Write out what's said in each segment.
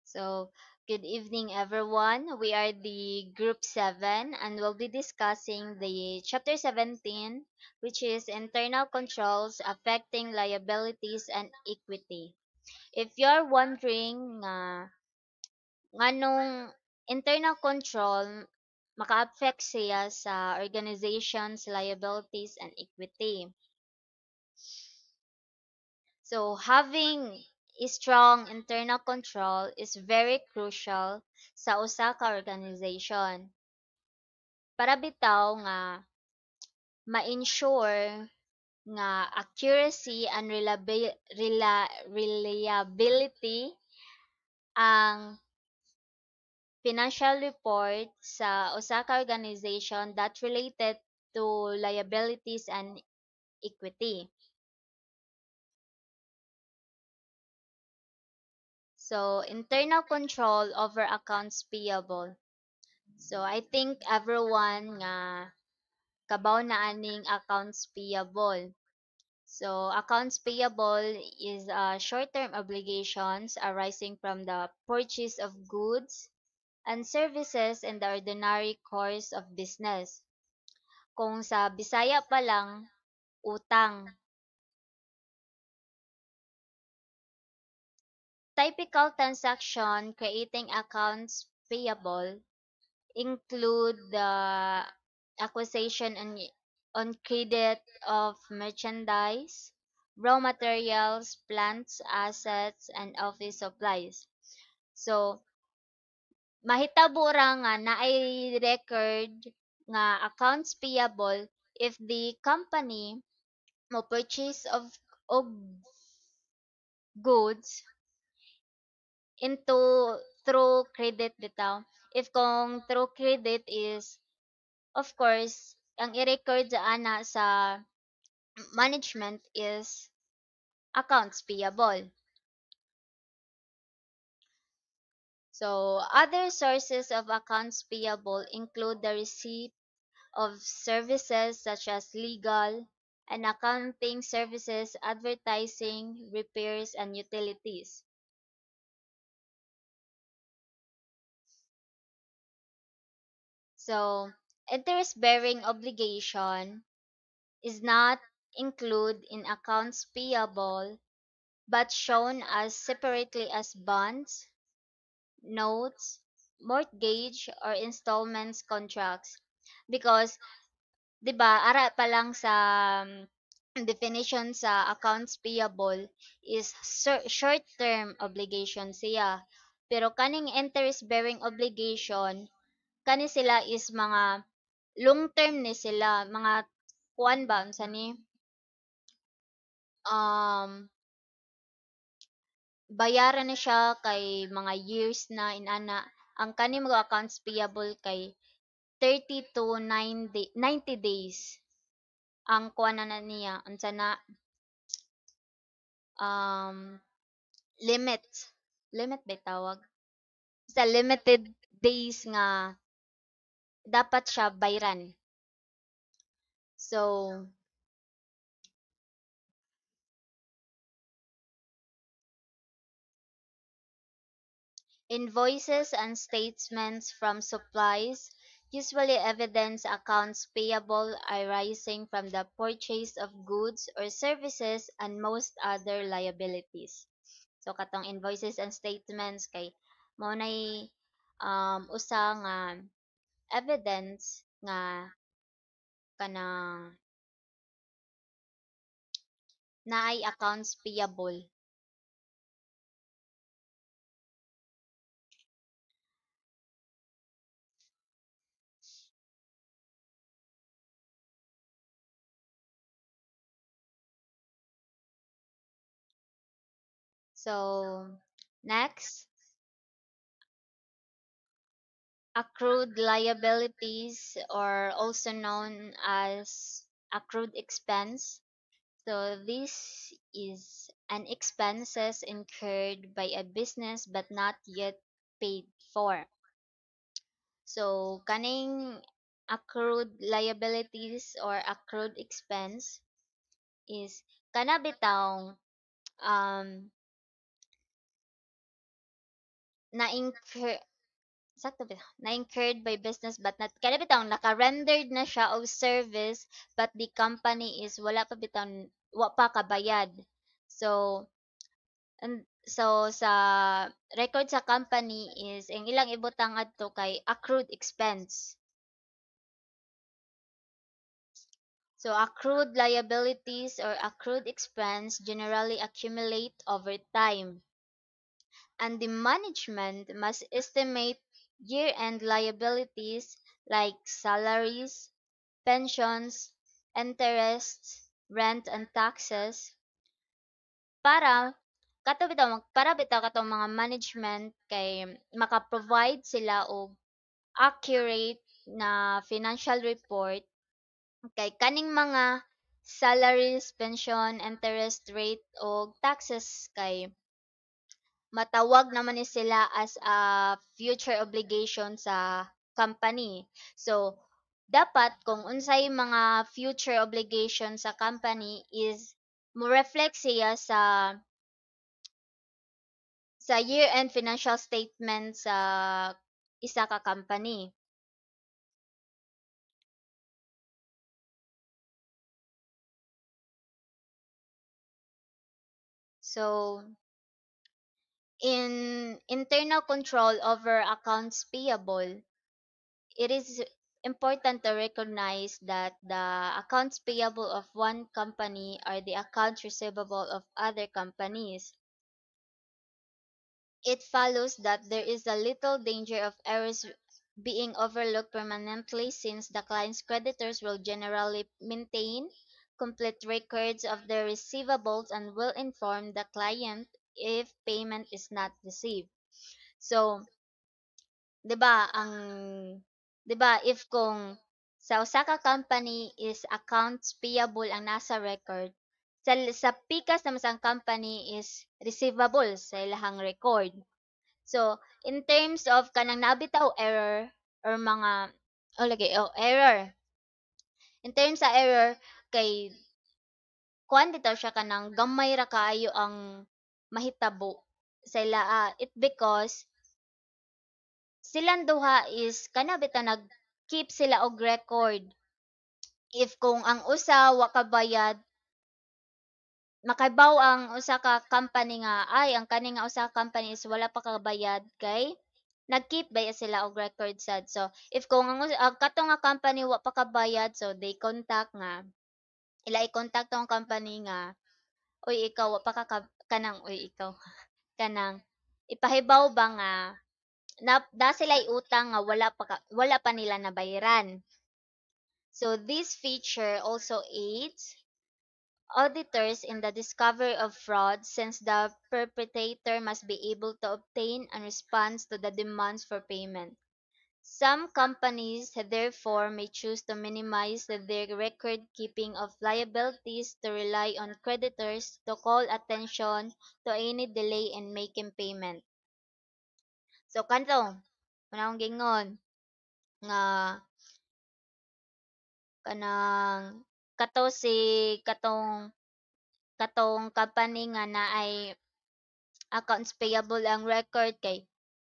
So, good evening, everyone. We are the Group 7 and we'll be discussing the Chapter 17, which is Internal Controls Affecting Liabilities and Equity. If you're wondering nganong internal control maka-affect siya sa organization's liabilities and equity. So having a strong internal control is very crucial sa usa ka organization para bitaw nga ma-ensure nga accuracy and reliability ang financial report sa usa ka organization that related to liabilities and equity. So internal control over accounts payable. So I think everyone nga kabaw na aning accounts payable. So accounts payable is short-term obligations arising from the purchase of goods and services in the ordinary course of business. Kung sa Bisaya pa lang, utang. Typical transaction creating accounts payable include the acquisition and on credit of merchandise, raw materials, plants, assets, and office supplies. So, mahitabo ra nga naay record nga accounts payable if the company mo purchase of goods into through credit bitaw. If kung through credit is of course ang i-record sa ana sa management is accounts payable. So, other sources of accounts payable include the receipt of services such as legal and accounting services, advertising, repairs, and utilities. So, interest-bearing obligation is not included in accounts payable but shown as separately as bonds, notes, mortgage, or installments contracts. Because, di ba, ara pa lang sa definition sa accounts payable is short-term obligation siya. Pero kaning interest-bearing obligation, kani sila is mga long-term ni sila, mga kuan ba, unsa ni? Um, bayaran na siya kay mga years na inana. Ang kani mga accounts payable kay 30 to 90 days ang kuan na niya unsa na um limit limit ba tawag sa limited days nga dapat siya bayran. So invoices and statements from supplies usually evidence accounts payable arising from the purchase of goods or services and most other liabilities. So katong invoices and statements kay mao nay usa nga evidence nga kanang naay accounts payable. So next, accrued liabilities or also known as accrued expense. So this is an expenses incurred by a business but not yet paid for. So kaning accrued liabilities or accrued expense is kana bitaw um na incur sakto ba na incurred by business but not kada bitaw naka-rendered na siya og service but the company is wala pa bitaw wa pa kabayad. So sa record sa company is ang ilang ibutang adto kay accrued expense. So accrued liabilities or accrued expense generally accumulate over time, and the management must estimate year-end liabilities like salaries, pensions, interests, rent, and taxes para para bitaw katong mga management kay maka-provide sila og accurate na financial report kay kaning mga salaries, pension, interest rate o taxes kay matawag naman ni sila as a future obligation sa company. So, dapat kung unsay mga future obligation sa company is mo reflect siya sa year-end financial statement sa isa ka company. So, in internal control over accounts payable, it is important to recognize that the accounts payable of one company are the accounts receivable of other companies. It follows that there is a little danger of errors being overlooked permanently since the client's creditors will generally maintain complete records of their receivables and will inform the client if payment is not received. So, 'di ba ang 'di ba if kung sa usa ka company is accounts payable ang nasa record, sa pikas naman sa company is receivables sa ilahang record. So, in terms of kanang nabitaw error or mga error. In terms sa error kay kuan bitaw siya kanang gamay ra kaayo ang mahitabo sa ila it because silang duha is kana bitaw nag-keep sila og record. If kung ang usa wa kabayad, makabaw ang usa ka company nga ay ang kani nga usa ka company is wala pa kabayad kay nag-keep ba sila og record sad. So if kung ang kato nga company wa pa kabayad, so they contact nga ila i-contact tong company nga uy ikaw wa pa ka kanang uy ikaw kanang ipahibaw ba nga da sila utang nga wala pa nila nabayaran. So this feature also aids auditors in the discovery of fraud since the perpetrator must be able to obtain and respond to the demands for payment. Some companies therefore may choose to minimize their record keeping of liabilities to rely on creditors to call attention to any delay in making payment. So kanto, panahon gingon nga kanang kato si katong katong company nga naay accounts payable ang record kay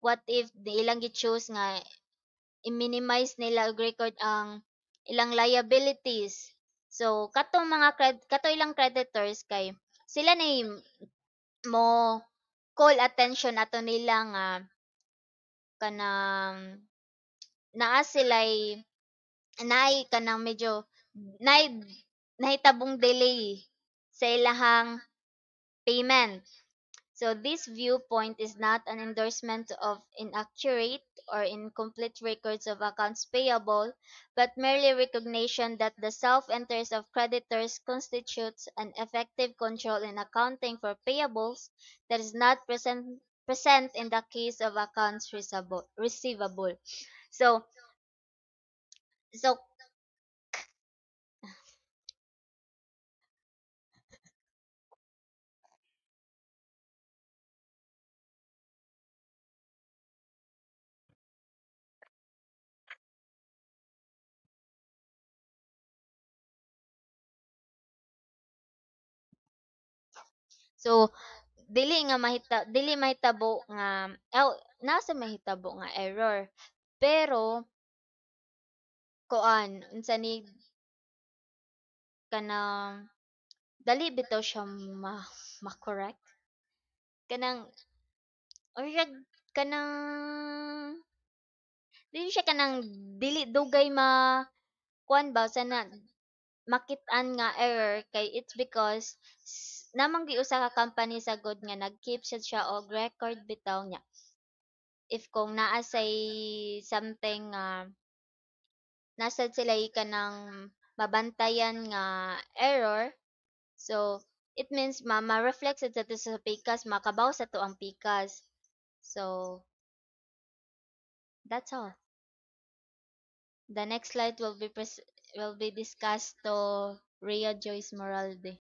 what if di ilang gi-choose nga i-minimize nila og record ang ilang liabilities. So katong mga kato ilang creditors kay sila na mo call attention ato nila nga kanang naa sila'y naay kanang medyo naay nahitabong delay sa ilahang payment. So this viewpoint is not an endorsement of inaccurate or incomplete records of accounts payable, but merely recognition that the self-interest of creditors constitutes an effective control in accounting for payables that is not present in the case of accounts receivable. So so so dili mahitabo nga nasa mahitabo nga error. Pero kuan unsa ni kanang dali bitaw siya ma-correct kanang or kanang dili siya kanang dili dugay kuan ba sana makit-an nga error kay it's because namang giusa ka company sa good nga nag-keep siya og record bitaw niya if kung naa say something nasad sila kanang mabantayan nga error. So, it means ma-reflect sa to sa pikas, makabaw sa to ang pikas. So, that's all. The next slide will be discussed to Rhea Joyce Moralde.